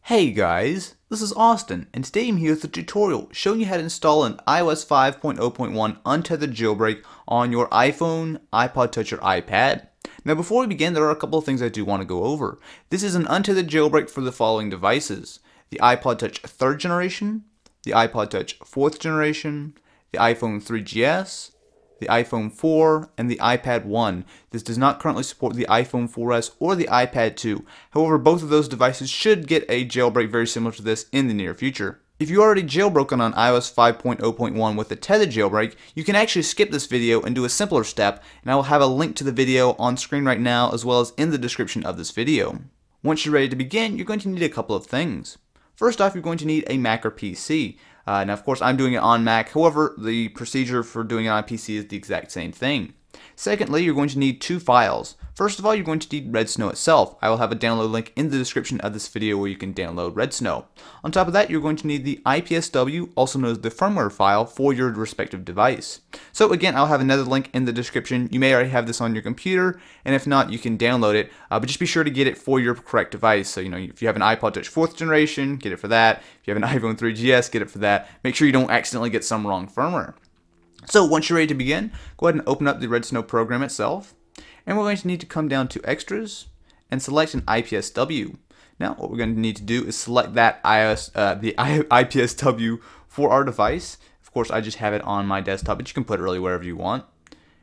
Hey guys, this is Austin, and today I'm here with a tutorial showing you how to install an iOS 5.0.1 untethered jailbreak on your iPhone, iPod Touch, or iPad. Now before we begin, there are a couple of things I do want to go over. This is an untethered jailbreak for the following devices: the iPod Touch 3rd generation, the iPod Touch 4th generation, the iPhone 3GS, the iPhone 4, and the iPad 1. This does not currently support the iPhone 4S or the iPad 2. However, both of those devices should get a jailbreak very similar to this in the near future. If you already jailbroken on iOS 5.0.1 with a tethered jailbreak, you can actually skip this video and do a simpler step, and I will have a link to the video on screen right now as well as in the description of this video. Once you're ready to begin, you're going to need a couple of things. First off, you're going to need a Mac or PC. Now, of course, I'm doing it on Mac. However, the procedure for doing it on PC is the exact same thing. Secondly, you're going to need two files. First of all, you're going to need Red Snow itself. I will have a download link in the description of this video where you can download Red Snow. On top of that, you're going to need the IPSW, also known as the firmware file, for your respective device. So again, I'll have another link in the description. You may already have this on your computer, and if not, you can download it. But just be sure to get it for your correct device. So, if you have an iPod Touch 4th generation, get it for that. If you have an iPhone 3GS, get it for that. Make sure you don't accidentally get some wrong firmware. So once you're ready to begin, go ahead and open up the Red Snow program itself. And we're going to need to come down to Extras and select an IPSW. Now what we're going to need to do is select that IPSW for our device. Of course, I just have it on my desktop, but you can put it really wherever you want.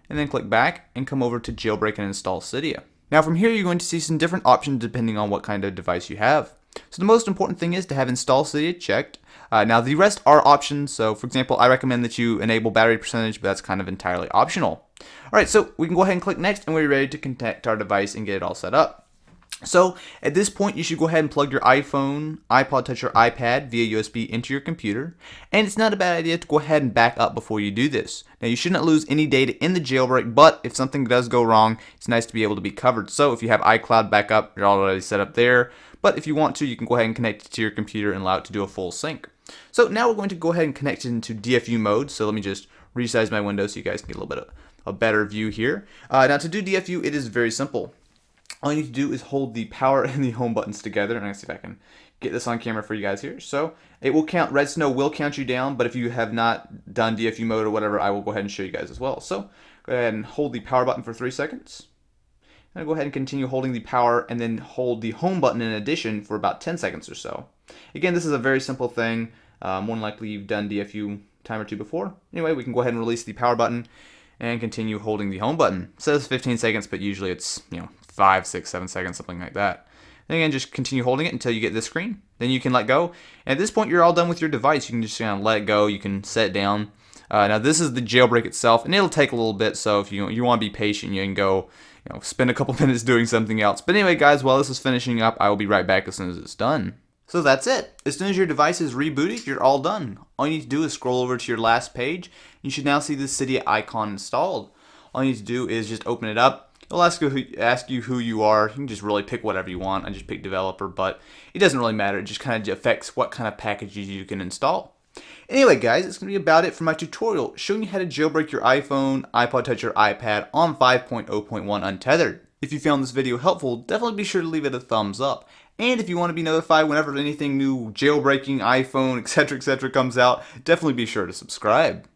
And then click back and come over to Jailbreak and install Cydia. Now from here, you're going to see some different options depending on what kind of device you have. So the most important thing is to have Install Cydia checked. Now the rest are options, so for example, I recommend that you enable battery percentage, but that's kind of entirely optional. Alright, so we can go ahead and click next and we're ready to connect our device and get it all set up. So at this point, you should go ahead and plug your iPhone, iPod Touch, or iPad via USB into your computer. And it's not a bad idea to go ahead and back up before you do this. Now you shouldn't lose any data in the jailbreak, but if something does go wrong, it's nice to be able to be covered. So if you have iCloud backup, you're already set up there. But if you want to, you can go ahead and connect it to your computer and allow it to do a full sync. So now we're going to go ahead and connect it into DFU mode. So let me just resize my window so you guys can get a little bit of a better view here. Now to do DFU, it is very simple. All you need to do is hold the power and the home buttons together, and let's see if I can get this on camera for you guys here. So it will count, Red Snow will count you down, but if you have not done DFU mode or whatever, I will go ahead and show you guys as well. So go ahead and hold the power button for 3 seconds. And go ahead and continue holding the power and then hold the home button in addition for about 10 seconds or so. Again, this is a very simple thing. More than likely you've done DFU time or two before. Anyway, we can go ahead and release the power button and continue holding the home button. It says 15 seconds, but usually it's 5, 6, 7 seconds, something like that. And again, just continue holding it until you get this screen. Then you can let go. And at this point, you're all done with your device. You can just let it go. You can set it down. Now this is the jailbreak itself, and it'll take a little bit. So if you want to be patient, you can go, spend a couple minutes doing something else. But anyway, guys, while this is finishing up, I will be right back as soon as it's done. So that's it. As soon as your device is rebooted, you're all done. All you need to do is scroll over to your last page. You should now see the Cydia icon installed. All you need to do is just open it up. It'll ask you who you are. You can just really pick whatever you want. I just picked developer, but it doesn't really matter. It just kind of affects what kind of packages you can install. Anyway, guys, it's going to be about it for my tutorial showing you how to jailbreak your iPhone, iPod Touch, or iPad on 5.0.1 Untethered. If you found this video helpful, definitely be sure to leave it a thumbs up. And if you want to be notified whenever anything new jailbreaking, iPhone, etc., comes out, definitely be sure to subscribe.